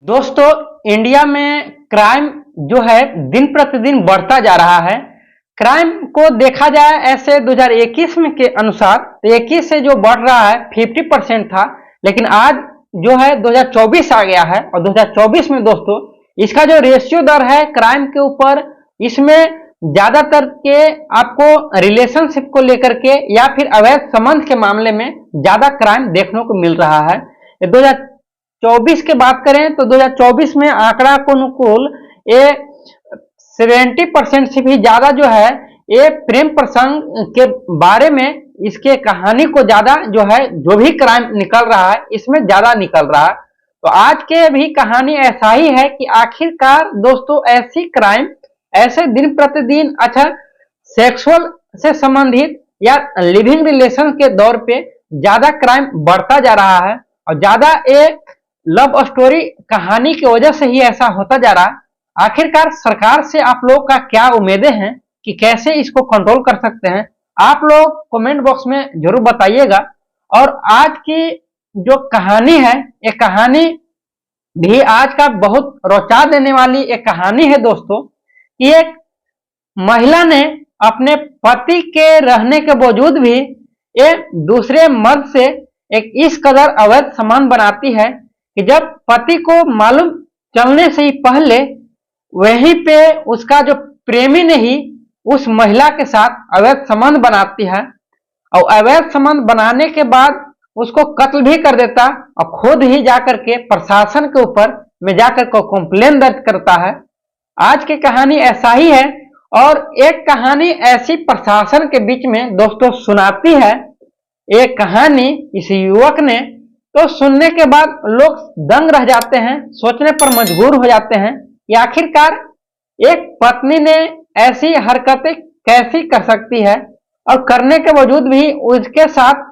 दोस्तों, इंडिया में क्राइम जो है दिन प्रतिदिन बढ़ता जा रहा है। क्राइम को देखा जाए ऐसे 2021 में के अनुसार 21 से जो बढ़ रहा है 50% था, लेकिन आज जो है 2024 आ गया है और 2024 में दोस्तों इसका जो रेशियो दर है क्राइम के ऊपर, इसमें ज्यादातर के आपको रिलेशनशिप को लेकर के या फिर अवैध संबंध के मामले में ज्यादा क्राइम देखने को मिल रहा है। 2024 की बात करें तो 2024 में आंकड़ा को अनुकूल ये 70% से भी ज्यादा जो है ये प्रेम प्रसंग के बारे में इसके कहानी को ज्यादा जो है जो भी क्राइम निकल रहा है इसमें ज्यादा निकल रहा है। तो आज के भी कहानी ऐसा ही है कि आखिरकार दोस्तों ऐसी क्राइम ऐसे दिन प्रतिदिन सेक्सुअल से संबंधित या लिविंग रिलेशन के दौर पे ज्यादा क्राइम बढ़ता जा रहा है और ज्यादा एक लव स्टोरी कहानी की वजह से ही ऐसा होता जा रहा है। आखिरकार सरकार से आप लोग का क्या उम्मीदें हैं कि कैसे इसको कंट्रोल कर सकते हैं, आप लोग कमेंट बॉक्स में जरूर बताइएगा। और आज की जो कहानी है ये कहानी भी आज का बहुत रोचा देने वाली एक कहानी है दोस्तों कि एक महिला ने अपने पति के रहने के बावजूद भी एक दूसरे मर्द से एक इस कदर अवैध संबंध बनाती है कि जब पति को मालूम चलने से ही पहले वहीं पे उसका जो प्रेमी ने ही उस महिला के साथ अवैध संबंध बनाती है और अवैध संबंध बनाने के बाद उसको कत्ल भी कर देता और खुद ही जाकर के प्रशासन के ऊपर में जाकर को कंप्लेन दर्ज करता है। आज की कहानी ऐसा ही है और एक कहानी ऐसी प्रशासन के बीच में दोस्तों सुनाती है एक कहानी इस युवक ने, तो सुनने के बाद लोग दंग रह जाते हैं, सोचने पर मजबूर हो जाते हैं कि आखिरकार एक पत्नी ने ऐसी हरकतें कैसी कर सकती है और करने के बावजूद भी उसके साथ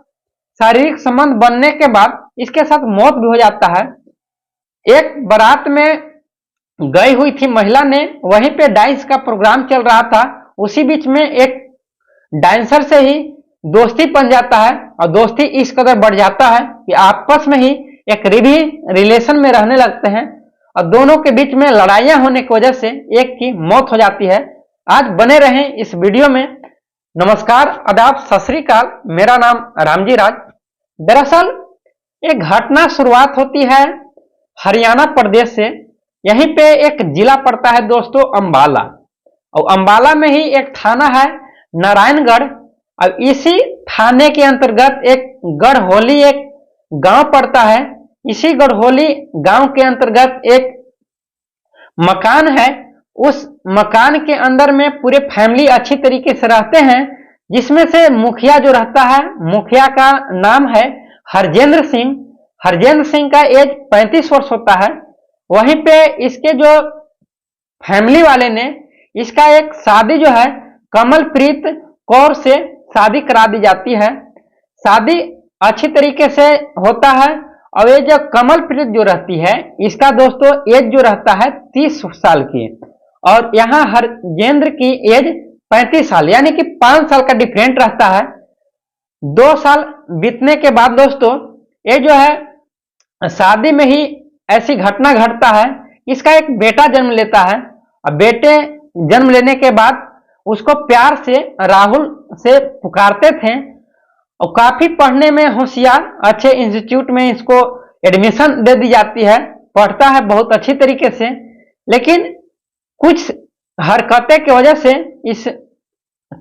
शारीरिक संबंध बनने के बाद इसके साथ मौत भी हो जाता है। एक बारात में गई हुई थी महिला ने, वहीं पे डांस का प्रोग्राम चल रहा था, उसी बीच में एक डांसर से ही दोस्ती बन जाता है और दोस्ती इस कदर बढ़ जाता है कि आपस में ही एक रिलेशन में रहने लगते हैं और दोनों के बीच में लड़ाइयां होने की वजह से एक की मौत हो जाती है। आज बने रहें इस वीडियो में। नमस्कार, आदाब, सत श्री अकाल, मेरा नाम रामजी राज। दरअसल एक घटना शुरुआत होती है हरियाणा प्रदेश से। यहीं पे एक जिला पड़ता है दोस्तों अंबाला, और अंबाला में ही एक थाना है नारायणगढ़, और इसी थाने के अंतर्गत एक गढ़होली एक गांव पड़ता है। इसी गढ़होली गांव के अंतर्गत एक मकान है। उस मकान के अंदर में पूरे फैमिली अच्छी तरीके से रहते हैं, जिसमें से मुखिया जो रहता है, मुखिया का नाम है हरजेंद्र सिंह। हरजेंद्र सिंह का एज 35 वर्ष होता है। वहीं पे इसके जो फैमिली वाले ने इसका एक शादी जो है कमलप्रीत कौर से शादी करा दी जाती है। शादी अच्छी तरीके से होता है और ये जो कमलप्रीत जो रहती है इसका दोस्तों एज जो रहता है 30 साल की, और यहाँ हरजेंद्र की एज 35 साल, यानी कि 5 साल का डिफरेंट रहता है। 2 साल बीतने के बाद दोस्तों ये जो है शादी में ही ऐसी घटना घटता है, इसका एक बेटा जन्म लेता है और बेटे जन्म लेने के बाद उसको प्यार से राहुल से पुकारते थे और काफी पढ़ने में होशियार, अच्छे इंस्टीट्यूट में इसको एडमिशन दे दी जाती है, पढ़ता है बहुत अच्छी तरीके से। लेकिन कुछ हरकतें की वजह से इस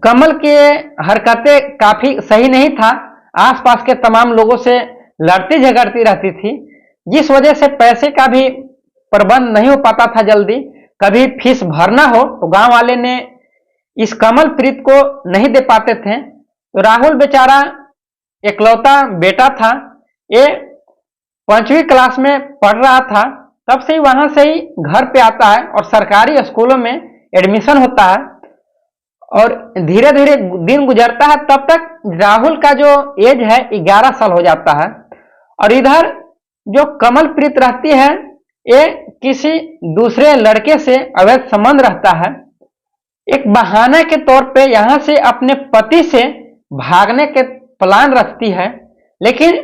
कमल के हरकतें काफी सही नहीं था, आसपास के तमाम लोगों से लड़ती झगड़ती रहती थी, जिस वजह से पैसे का भी प्रबंध नहीं हो पाता था जल्दी। कभी फीस भरना हो तो गांव वाले ने इस कमलप्रीत को नहीं दे पाते थे। तो राहुल बेचारा इकलौता बेटा था, ये 5वीं क्लास में पढ़ रहा था, तब से ही वहां से ही घर पे आता है और सरकारी स्कूलों में एडमिशन होता है और धीरे धीरे दिन गुजरता है। तब तक राहुल का जो एज है 11 साल हो जाता है और इधर जो कमलप्रीत रहती है ये किसी दूसरे लड़के से अवैध संबंध रहता है। एक बहाने के तौर पे यहां से अपने पति से भागने के प्लान रखती है, लेकिन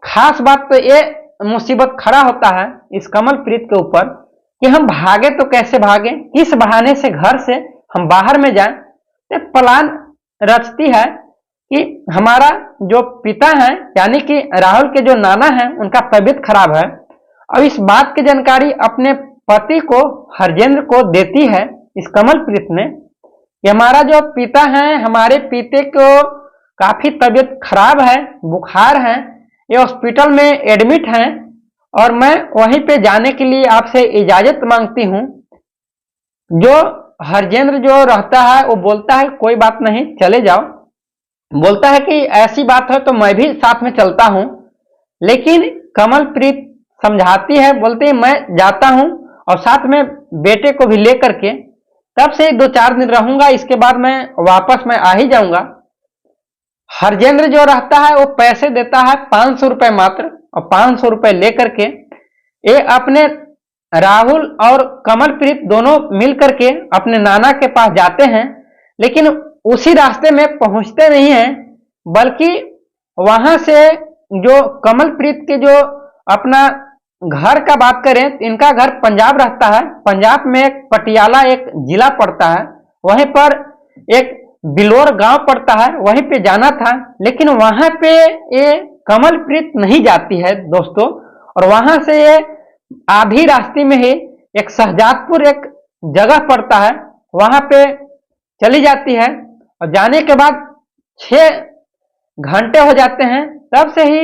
खास बात तो ये मुसीबत खड़ा होता है इस कमलप्रीत के ऊपर कि हम भागे तो कैसे भागे, किस बहाने से घर से हम बाहर में जाएं। तो प्लान रचती है कि हमारा जो पिता है यानी कि राहुल के जो नाना हैं उनका तबीयत खराब है। अब इस बात की जानकारी अपने पति को हरजेंद्र को देती है इस कमलप्रीत ने कि हमारा जो पिता है, हमारे पिता को काफी तबीयत खराब है, बुखार है, ये हॉस्पिटल में एडमिट हैं और मैं वहीं पे जाने के लिए आपसे इजाजत मांगती हूँ। जो हरजेंद्र जो रहता है वो बोलता है कोई बात नहीं, चले जाओ। बोलता है कि ऐसी बात है तो मैं भी साथ में चलता हूँ, लेकिन कमलप्रीत समझाती है, बोलती है मैं जाता हूँ और साथ में बेटे को भी लेकर के तब से 2-4 दिन रहूंगा, इसके बाद मैं वापस मैं आ ही जाऊंगा। हरजेंद्र जो रहता है वो पैसे देता है 500 रुपए मात्र, और 500 रुपए लेकर के ये अपने राहुल और कमलप्रीत दोनों मिलकर के अपने नाना के पास जाते हैं। लेकिन उसी रास्ते में पहुंचते नहीं हैं, बल्कि वहां से जो कमलप्रीत के जो अपना घर का बात करें तो इनका घर पंजाब रहता है। पंजाब में एक पटियाला एक जिला पड़ता है, वहीं पर एक बिलोर गांव पड़ता है, वहीं पे जाना था। लेकिन वहां पे ये कमलप्रीत नहीं जाती है दोस्तों, और वहां से ये आधी रास्ते में ही एक शहजादपुर एक जगह पड़ता है, वहां पे चली जाती है। और जाने के बाद 6 घंटे हो जाते हैं, तब से ही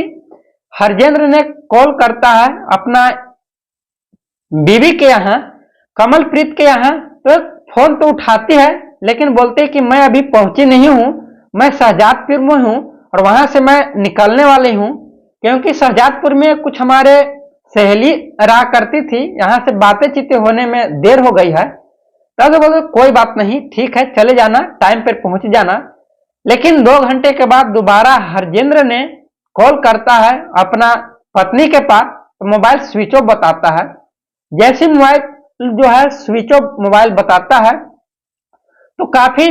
हरजेंद्र ने कॉल करता है अपना बीवी के यहाँ, कमलप्रीत के यहाँ। तो फोन तो उठाती है, लेकिन बोलते हैं कि मैं अभी पहुंची नहीं हूँ, मैं शहजादपुर में हूँ और वहां से मैं निकलने वाली हूँ, क्योंकि शहजादपुर में कुछ हमारे सहेली रहा करती थी, यहाँ से बातें चीतें होने में देर हो गई है। तब बोलते कोई बात नहीं, ठीक है चले जाना, टाइम पर पहुंच जाना। लेकिन 2 घंटे के बाद दोबारा हरजेंद्र ने कॉल करता है अपना पत्नी के पास, तो मोबाइल स्विच ऑफ बताता है। जैसे मोबाइल जो है स्विच ऑफ मोबाइल बताता है तो काफी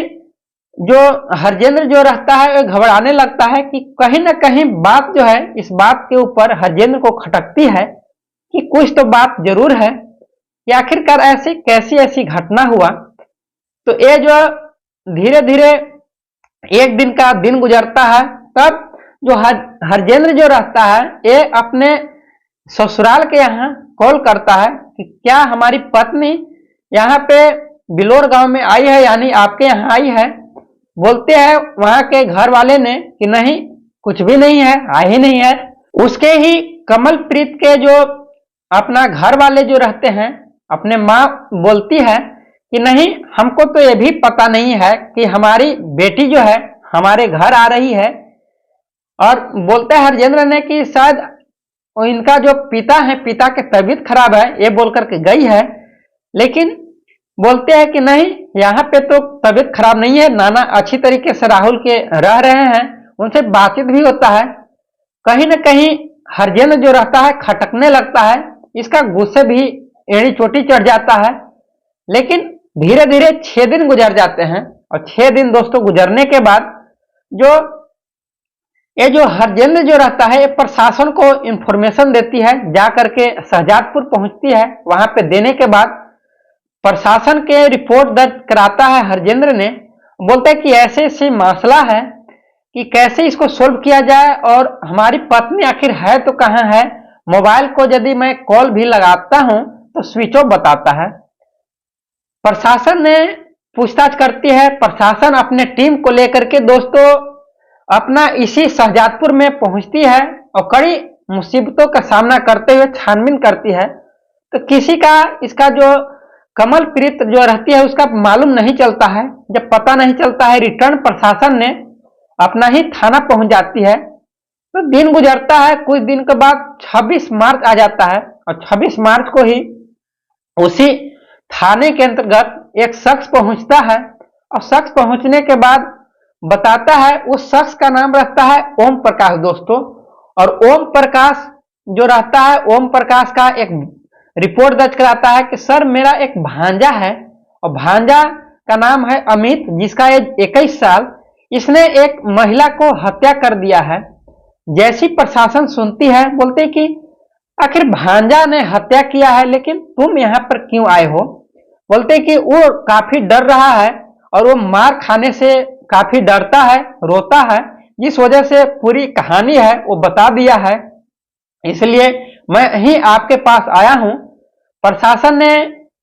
जो हरजेंद्र जो रहता है वो घबराने लगता है कि कहीं ना कहीं बात जो है इस बात के ऊपर हरजेंद्र को खटकती है कि कुछ तो बात जरूर है कि आखिरकार ऐसी कैसी ऐसी घटना हुआ। तो ये जो धीरे धीरे एक दिन का दिन गुजरता है, तब जो हरजेंद्र जो रहता है ये अपने ससुराल के यहाँ कॉल करता है कि क्या हमारी पत्नी यहाँ पे बिलोर गांव में आई है, यानी आपके यहाँ आई है। बोलते हैं वहां के घर वाले ने कि नहीं, कुछ भी नहीं है, आई ही नहीं है। उसके ही कमलप्रीत के जो अपना घर वाले जो रहते हैं, अपने माँ बोलती है कि नहीं, हमको तो ये भी पता नहीं है कि हमारी बेटी जो है हमारे घर आ रही है। और बोलते हैं हरजेंद्र ने कि शायद इनका जो पिता है, पिता की तबीयत खराब है, ये बोलकर के गई है। लेकिन बोलते हैं कि नहीं, यहाँ पे तो तबीयत खराब नहीं है, नाना अच्छी तरीके से राहुल के रह रहे हैं, उनसे बातचीत भी होता है। कहीं ना कहीं हरजेंद्र जो रहता है खटकने लगता है, इसका गुस्से भी एड़ी चोटी चढ़ जाता है। लेकिन धीरे धीरे 6 दिन गुजर जाते हैं, और 6 दिन दोस्तों गुजरने के बाद ये जो हरजेंद्र जो रहता है ये प्रशासन को इंफॉर्मेशन देती है, जा करके शहजादपुर पहुंचती है। वहां पे देने के बाद प्रशासन के रिपोर्ट दर्ज कराता है हरजेंद्र ने, बोलता है कि ऐसे ऐसे मसला है कि कैसे इसको सोल्व किया जाए, और हमारी पत्नी आखिर है तो कहाँ है। मोबाइल को यदि मैं कॉल भी लगाता हूं तो स्विच ऑफ बताता है। प्रशासन ने पूछताछ करती है, प्रशासन अपने टीम को लेकर के दोस्तों अपना इसी शहजादपुर में पहुंचती है और कड़ी मुसीबतों का सामना करते हुए छानबीन करती है। तो किसी का इसका जो कमलप्रीत जो रहती है उसका मालूम नहीं चलता है। जब पता नहीं चलता है, रिटर्न प्रशासन ने अपना ही थाना पहुंच जाती है। तो दिन गुजरता है, कुछ दिन के बाद 26 मार्च आ जाता है, और 26 मार्च को ही उसी थाने के अंतर्गत एक शख्स पहुंचता है, और शख्स पहुंचने के बाद बताता है, उस शख्स का नाम रहता है ओम प्रकाश दोस्तों। और ओम प्रकाश जो रहता है, ओम प्रकाश का एक रिपोर्ट दर्ज कराता है कि सर मेरा एक भांजा है, और भांजा का नाम है अमित, जिसका एज 21 साल, इसने एक महिला को हत्या कर दिया है। जैसी प्रशासन सुनती है, बोलते कि आखिर भांजा ने हत्या किया है, लेकिन तुम यहाँ पर क्यों आए हो? बोलते कि वो काफी डर रहा है और वो मार खाने से काफी डरता है, रोता है, जिस वजह से पूरी कहानी है वो बता दिया है, इसलिए मैं ही आपके पास आया हूं। प्रशासन ने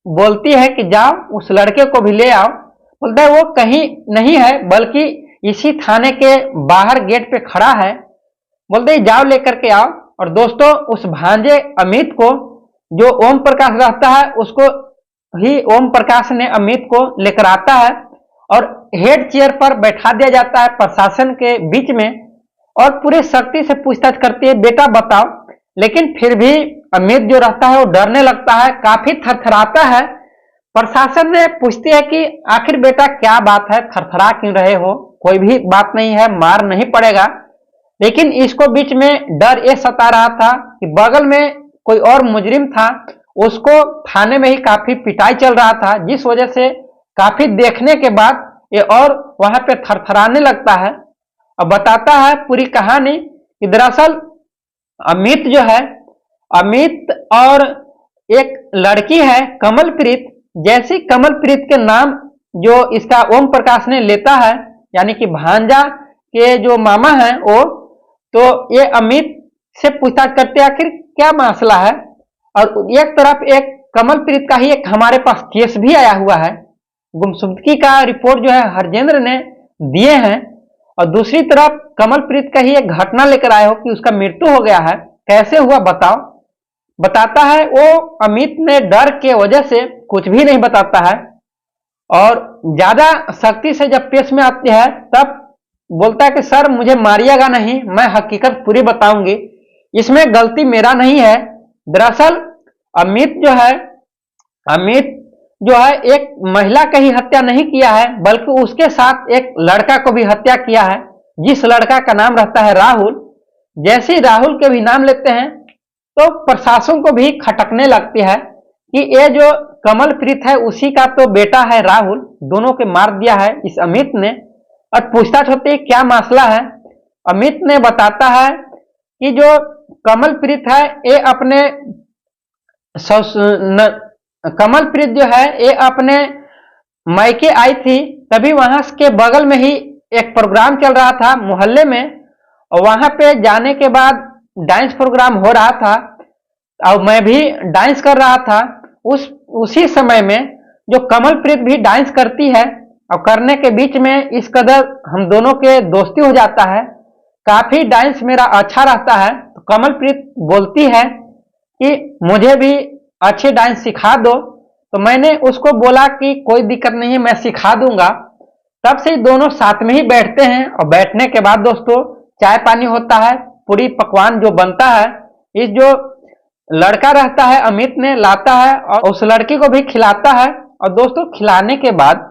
बोलती है कि जाओ उस लड़के को भी ले आओ। बोलता है वो कहीं नहीं है, बल्कि इसी थाने के बाहर गेट पे खड़ा है। बोलते ही जाओ लेकर के आओ। और दोस्तों, उस भांजे अमित को, जो ओम प्रकाश रहता है, उसको ही ओम प्रकाश ने अमित को लेकर आता है और हेड चेयर पर बैठा दिया जाता है प्रशासन के बीच में, और पूरे सख्ती से पूछताछ करती है, बेटा बताओ। लेकिन फिर भी अमित जो रहता है वो डरने लगता है, काफी थरथराता है। प्रशासन ने पूछती है कि आखिर बेटा क्या बात है, थरथरा क्यों रहे हो? कोई भी बात नहीं है, मार नहीं पड़ेगा। लेकिन इसको बीच में डर ये सता रहा था कि बगल में कोई और मुजरिम था, उसको थाने में ही काफी पिटाई चल रहा था, जिस वजह से काफी देखने के बाद ये और वहां पे थरथराने लगता है और बताता है पूरी कहानी कि दरअसल अमित जो है, अमित और एक लड़की है कमलप्रीत। जैसी कमलप्रीत के नाम जो इसका ओम प्रकाश ने लेता है, यानी कि भांजा के जो मामा हैं वो, तो ये अमित से पूछताछ करते आखिर क्या मसला है। और एक तरफ एक कमलप्रीत का ही एक हमारे पास केस भी आया हुआ है, गुमशुदगी का रिपोर्ट जो है हरजेंद्र ने दिए हैं, और दूसरी तरफ कमलप्रीत का ही एक घटना लेकर आए हो कि उसका मृत्यु हो गया है, कैसे हुआ बताओ। बताता है वो अमित ने डर के वजह से कुछ भी नहीं बताता है, और ज्यादा सख्ती से जब पेश में आती है तब बोलता है कि सर मुझे मारिएगा नहीं, मैं हकीकत पूरी बताऊंगी, इसमें गलती मेरा नहीं है। दरअसल अमित जो है एक महिला का ही हत्या नहीं किया है, बल्कि उसके साथ एक लड़का को भी हत्या किया है, जिस लड़का का नाम रहता है राहुल। जैसे ही राहुल के भी नाम लेते हैं तो प्रशासन को भी खटकने लगती है कि ये जो कमलप्रीत है उसी का तो बेटा है राहुल, दोनों के मार दिया है इस अमित ने। और पूछताछ होती है क्या मसला है। अमित ने बताता है कि जो कमलप्रीत है ये अपने कमलप्रीत जो है ये अपने मायके आई थी, तभी वहां के बगल में ही एक प्रोग्राम चल रहा था मोहल्ले में, और वहां पे जाने के बाद डांस प्रोग्राम हो रहा था और मैं भी डांस कर रहा था। उसी समय में जो कमलप्रीत भी डांस करती है, और करने के बीच में इस कदर हम दोनों के दोस्ती हो जाता है, काफी डांस मेरा अच्छा रहता है। तो कमलप्रीत बोलती है कि मुझे भी अच्छे डांस सिखा दो, तो मैंने उसको बोला कि कोई दिक्कत नहीं है, मैं सिखा दूंगा। तब से दोनों साथ में ही बैठते हैं, और बैठने के बाद दोस्तों चाय पानी होता है, पूरी पकवान जो बनता है, इस जो लड़का रहता है अमित ने लाता है और उस लड़की को भी खिलाता है। और दोस्तों खिलाने के बाद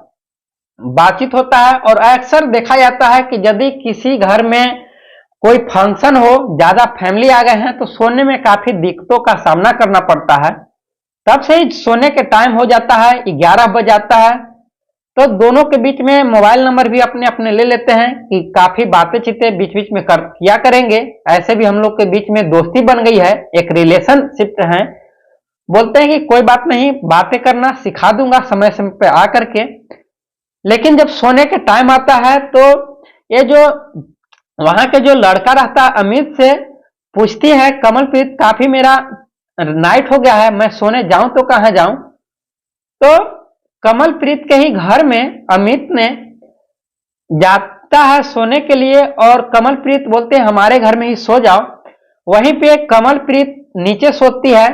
बातचीत होता है, और अक्सर देखा जाता है कि यदि किसी घर में कोई फंक्शन हो, ज्यादा फैमिली आ गए हैं, तो सोने में काफी दिक्कतों का सामना करना पड़ता है। तब से ही सोने के टाइम हो जाता है, 11 बज जाता है, तो दोनों के बीच में मोबाइल नंबर भी अपने अपने ले लेते हैं कि काफी बातें चीतें बीच बीच में किया करेंगे। ऐसे भी हम लोग के बीच में दोस्ती बन गई है, एक रिलेशनशिप है। बोलते हैं कि कोई बात नहीं, बातें करना सिखा दूंगा समय समय पे आ करके। लेकिन जब सोने के टाइम आता है तो ये जो वहां के जो लड़का रहता है अमित से पूछती है कमलप्रीत, काफी मेरा नाइट हो गया है, मैं सोने जाऊं तो कहां जाऊं। तो कमलप्रीत के ही घर में अमित ने जाता है सोने के लिए, और कमलप्रीत बोलते हैं हमारे घर में ही सो जाओ। वहीं पे कमलप्रीत नीचे सोती है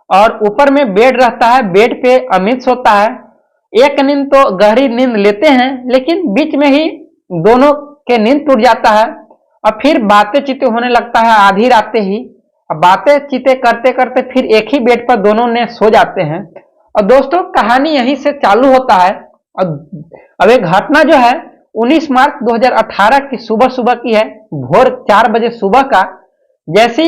और ऊपर में बेड रहता है, बेड पे अमित सोता है। एक नींद तो गहरी नींद लेते हैं, लेकिन बीच में ही दोनों के नींद टूट जाता है, और फिर बातें चीतें होने लगता है आधी रातें ही। अब बातें चीतें करते करते फिर एक ही बेड पर दोनों ने सो जाते हैं। और दोस्तों कहानी यहीं से चालू होता है। और अब एक घटना जो है 19 मार्च 2018 की सुबह सुबह की है, भोर 4 बजे सुबह का। जैसी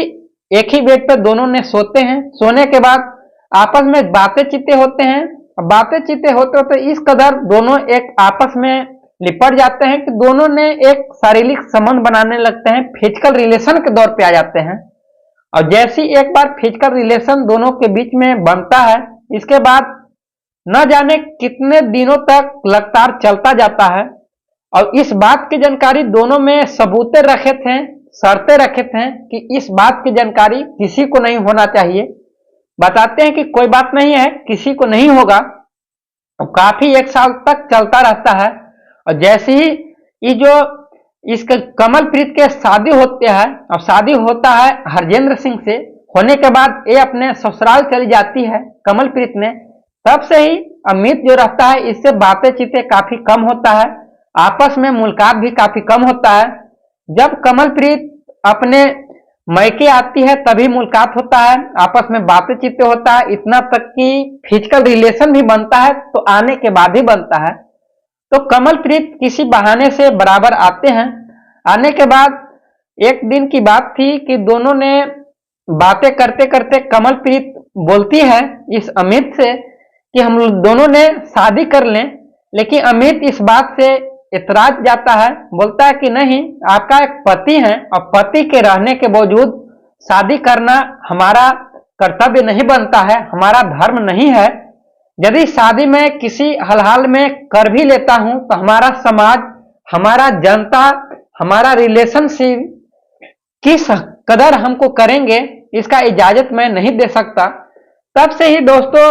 एक ही बेड पर दोनों ने सोते हैं, सोने के बाद आपस में बातें चीतें होते हैं। बातें चीतें होते होते इस कदर दोनों एक आपस में लिपट जाते हैं कि दोनों ने एक शारीरिक संबंध बनाने लगते हैं, फिजिकल रिलेशन के दौर पे आ जाते हैं। और जैसी एक बार फिजिकल रिलेशन दोनों के बीच में बनता है, इसके बाद न जाने कितने दिनों तक लगातार चलता जाता है। और इस बात की जानकारी दोनों में सबूते रखे थे, शर्तें रखे थे कि इस बात की जानकारी किसी को नहीं होना चाहिए। बताते हैं कि कोई बात नहीं है, किसी को नहीं होगा। तो काफी 1 साल तक चलता रहता है। और जैसे ही ये जो इसके कमलप्रीत के शादी होते हैं और शादी होता है हरजेंद्र सिंह से, होने के बाद ये अपने ससुराल चली जाती है कमलप्रीत ने, तब से ही अमित जो रहता है इससे बातें चीतें काफी कम होता है, आपस में मुलाकात भी काफी कम होता है। जब कमलप्रीत अपने मैके आती है तभी मुलाकात होता है, आपस में बातें चीतें होता है, इतना तक कि फिजिकल रिलेशन भी बनता है तो आने के बाद ही बनता है। तो कमलप्रीत किसी बहाने से बराबर आते हैं। आने के बाद एक दिन की बात थी कि दोनों ने बातें करते करते कमलप्रीत बोलती है इस अमित से कि हम दोनों ने शादी कर लें, लेकिन अमित इस बात से इतराज जाता है, बोलता है कि नहीं, आपका एक पति है और पति के रहने के बावजूद शादी करना हमारा कर्तव्य नहीं बनता है, हमारा धर्म नहीं है। यदि शादी में किसी हाल में कर भी लेता हूं तो हमारा समाज, हमारा जनता, हमारा रिलेशनशिप किस कदर हमको करेंगे इसका इजाजत मैं नहीं दे सकता। तब से ही दोस्तों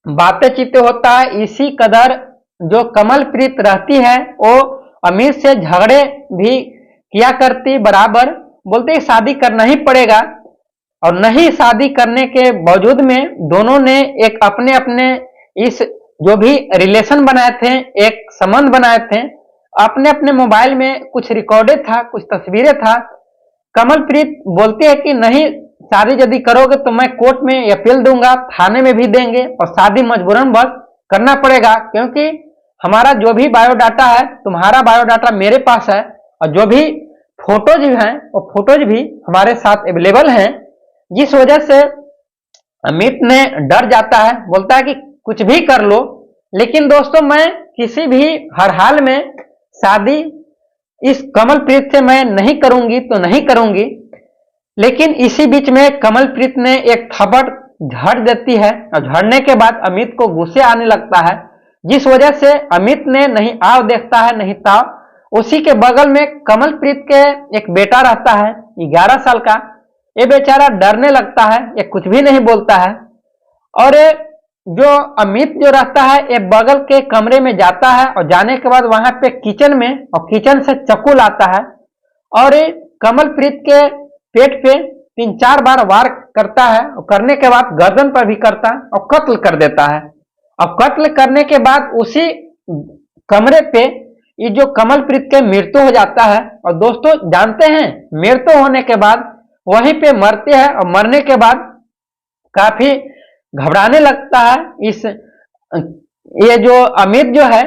बातें चीतें होता है। इसी कदर जो कमलप्रीत रहती है वो अमित से झगड़े भी किया करती, बराबर बोलते शादी करना ही पड़ेगा। और नहीं शादी करने के बावजूद में दोनों ने एक अपने अपने इस जो भी रिलेशन बनाए थे, एक संबंध बनाए थे, अपने अपने मोबाइल में कुछ रिकॉर्डेड था, कुछ तस्वीरें था। कमलप्रीत बोलती है कि नहीं, शादी यदि करोगे तो मैं कोर्ट में अपील दूंगा, थाने में भी देंगे और शादी मजबूरन बस करना पड़ेगा, क्योंकि हमारा जो भी बायोडाटा है, तुम्हारा बायोडाटा मेरे पास है और जो भी फोटोज हैं वो फोटोज भी हमारे साथ अवेलेबल हैं। जिस वजह से अमित ने डर जाता है, बोलता है कि कुछ भी कर लो, लेकिन दोस्तों मैं किसी भी हर हाल में शादी इस कमलप्रीत से मैं नहीं करूंगी तो नहीं करूंगी। लेकिन इसी बीच में कमलप्रीत ने एक थप्पड़ झड़ देती है और झड़ने के बाद अमित को गुस्से आने लगता है, जिस वजह से अमित ने नहीं आव देखता है नहीं ताव। उसी के बगल में कमलप्रीत के एक बेटा रहता है 11 साल का। ये बेचारा डरने लगता है, ये कुछ भी नहीं बोलता है। और जो अमित जो रहता है ये बगल के कमरे में जाता है और जाने के बाद वहां पे किचन में, और किचन से चाकू लाता है और कमलप्रीत के पेट पे 3-4 बार वार करता है और करने के बाद गर्दन पर भी करता है और कत्ल कर देता है। और कत्ल करने के बाद उसी कमरे पे ये जो कमलप्रीत के मृत्यु हो जाता है। और दोस्तों जानते हैं मृत्यु होने के बाद वहीं पे मरते हैं और मरने के बाद काफी घबराने लगता है। ये जो अमित जो है,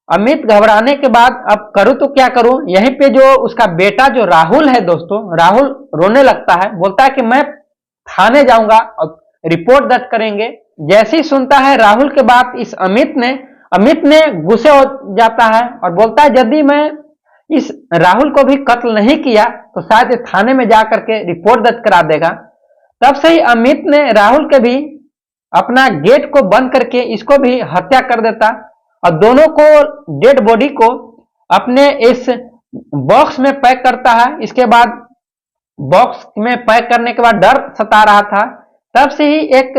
अमित घबराने के बाद अब करूं तो क्या करूं, यहीं पे जो उसका बेटा जो राहुल है दोस्तों, राहुल रोने लगता है, बोलता है कि मैं थाने जाऊंगा और रिपोर्ट दर्ज करेंगे। जैसे ही सुनता है राहुल के बात इस अमित ने गुस्से हो जाता है और बोलता है यदि मैं इस राहुल को भी कत्ल नहीं किया तो शायद थाने में जाकर के रिपोर्ट दर्ज करा देगा। तब से ही अमित ने राहुल के भी अपना गेट को बंद करके इसको भी हत्या कर देता और दोनों को डेड बॉडी को अपने इस बॉक्स में पैक करता है। इसके बाद बॉक्स में पैक करने के बाद डर सता रहा था, तब से ही एक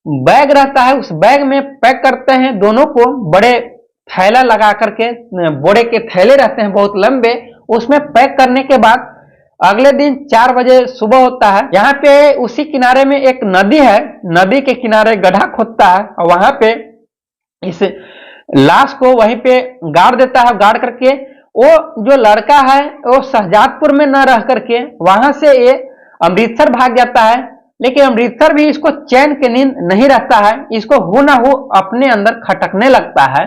बैग रहता है, उस बैग में पैक करते हैं दोनों को, बड़े थैला लगा करके, बोरे के थैले रहते हैं बहुत लंबे, उसमें पैक करने के बाद अगले दिन 4 बजे सुबह होता है। यहाँ पे उसी किनारे में एक नदी है, नदी के किनारे गड्ढा खोदता है और वहां पे इस लाश को वहीं पे गाड़ देता है। गाड़ करके वो जो लड़का है वो शहजादपुर में न रह करके वहां से ये अमृतसर भाग जाता है। लेकिन अमृतसर भी इसको चैन की नींद नहीं रहता है, इसको हो ना हो अपने अंदर खटकने लगता है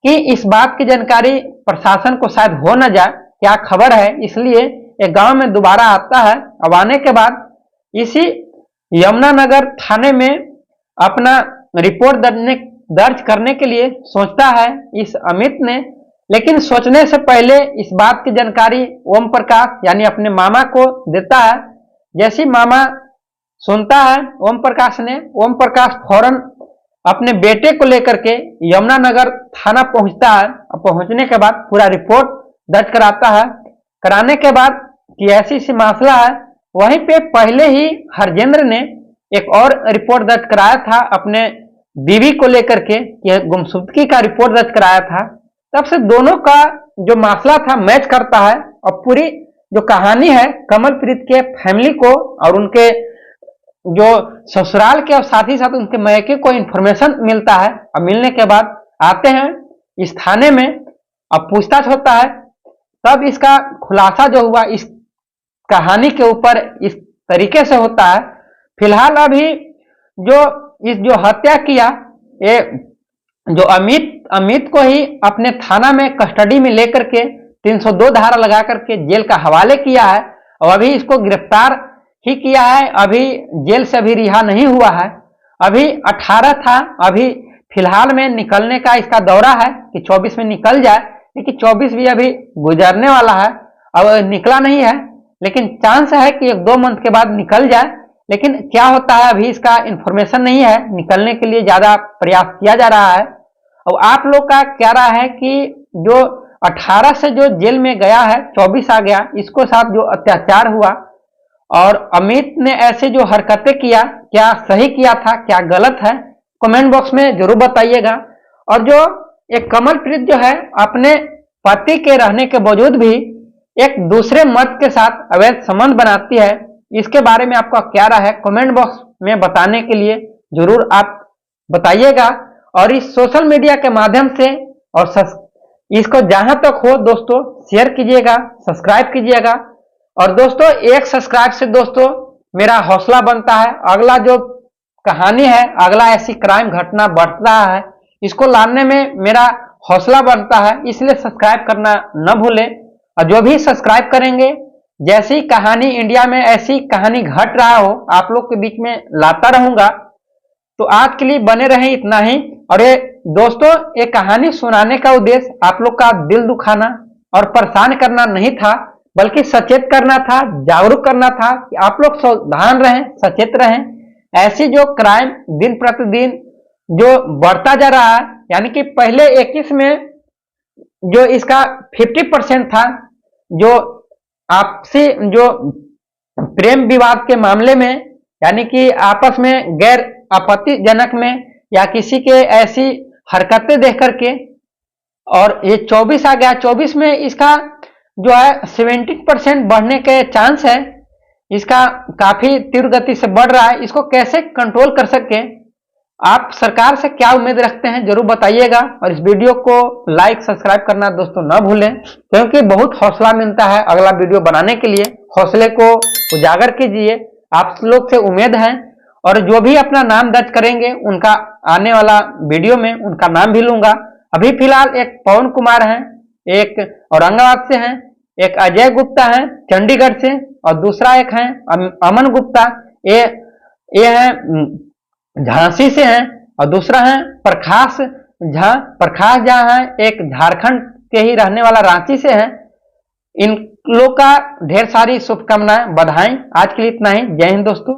कि इस बात की जानकारी प्रशासन को शायद हो न जाए, क्या खबर है। इसलिए एक गांव में दोबारा आता है। अब आने के बाद इसी यमुनानगर थाने में अपना रिपोर्ट दर्ज करने के लिए सोचता है इस अमित ने। लेकिन सोचने से पहले इस बात की जानकारी ओम प्रकाश यानी अपने मामा को देता है, जैसी मामा सुनता है ओम प्रकाश ने, ओम प्रकाश फौरन अपने बेटे को लेकर के यमुनानगर थाना पहुंचता है। पहुंचने के बाद पूरा रिपोर्ट दर्ज कराता है। कराने के बाद कि ऐसी सी मामला है, वहीं पे पहले ही हरजेंद्र ने एक और रिपोर्ट दर्ज कराया था अपने बीवी को लेकर के, यह गुमशुदगी का रिपोर्ट दर्ज कराया था। तब से दोनों का जो मामला था मैच करता है और पूरी जो कहानी है कमलप्रीत के फैमिली को और उनके जो ससुराल के और साथ ही साथ उनके मैके को इन्फॉर्मेशन मिलता है। और मिलने के बाद आते हैं इस थाने में, अब पूछताछ होता है, तब इसका खुलासा जो हुआ इस कहानी के ऊपर इस तरीके से होता है। फिलहाल अभी जो हत्या किया, ये जो अमित को ही अपने थाना में कस्टडी में लेकर के 302 धारा लगा करके जेल का हवाले किया है और अभी इसको गिरफ्तार ही किया है। अभी जेल से अभी रिहा नहीं हुआ है। अभी 18 था, अभी फिलहाल में निकलने का इसका दौरा है कि 24 में निकल जाए, लेकिन 24 भी अभी गुजरने वाला है, अब निकला नहीं है, लेकिन चांस है कि 1-2 मंथ के बाद निकल जाए। लेकिन क्या होता है अभी इसका इंफॉर्मेशन नहीं है, निकलने के लिए ज्यादा प्रयास किया जा रहा है। अब आप लोग का क्या राय है कि जो 18 से जो जेल में गया है 24 आ गया, इसको साथ जो अत्याचार हुआ और अमित ने ऐसे जो हरकतें किया, क्या सही किया था, क्या गलत है, कमेंट बॉक्स में जरूर बताइएगा। और जो एक कमलप्रीत जो है अपने पति के रहने के बावजूद भी एक दूसरे मर्द के साथ अवैध संबंध बनाती है, इसके बारे में आपका क्या राय है कमेंट बॉक्स में बताने के लिए जरूर आप बताइएगा। और इस सोशल मीडिया के माध्यम से और इसको जहां तक हो दोस्तों शेयर कीजिएगा, सब्सक्राइब कीजिएगा। और दोस्तों एक सब्सक्राइब से दोस्तों मेरा हौसला बनता है, अगला जो कहानी है, अगला ऐसी क्राइम घटना बढ़ता है, इसको लाने में मेरा हौसला बनता है, इसलिए सब्सक्राइब करना न भूलें। और जो भी सब्सक्राइब करेंगे, जैसी कहानी इंडिया में ऐसी कहानी घट रहा हो आप लोग के बीच में लाता रहूंगा। तो आज के लिए बने रहें इतना ही। और ये दोस्तों एक कहानी सुनाने का उद्देश्य आप लोग का दिल दुखाना और परेशान करना नहीं था, बल्कि सचेत करना था, जागरूक करना था कि आप लोग सावधान रहें, सचेत रहें। ऐसी जो क्राइम दिन प्रतिदिन जो बढ़ता जा रहा है, यानी कि पहले 21 में जो इसका 50% था, जो आपसी जो प्रेम विवाद के मामले में, यानी कि आपस में गैर आपत्तिजनक में या किसी के ऐसी हरकतें देख करके, और ये 24 आ गया, 24 में इसका जो है 70% बढ़ने के चांस है। इसका काफी तीव्र गति से बढ़ रहा है। इसको कैसे कंट्रोल कर सके, आप सरकार से क्या उम्मीद रखते हैं जरूर बताइएगा। और इस वीडियो को लाइक सब्सक्राइब करना दोस्तों न भूलें, क्योंकि बहुत हौसला मिलता है अगला वीडियो बनाने के लिए। हौसले को उजागर कीजिए, आप लोग से उम्मीद है। और जो भी अपना नाम दर्ज करेंगे उनका आने वाला वीडियो में उनका नाम भी लूंगा। अभी फिलहाल एक पवन कुमार हैं, एक औरंगाबाद से हैं, एक अजय गुप्ता हैं चंडीगढ़ से, और दूसरा एक हैं अमन गुप्ता, ये हैं झांसी से हैं, और दूसरा है प्रकाश झा है, एक झारखंड के ही रहने वाला रांची से है। इन लोग का ढेर सारी शुभकामनाएं, बधाई। आज के लिए इतना ही। जय हिंद दोस्तों।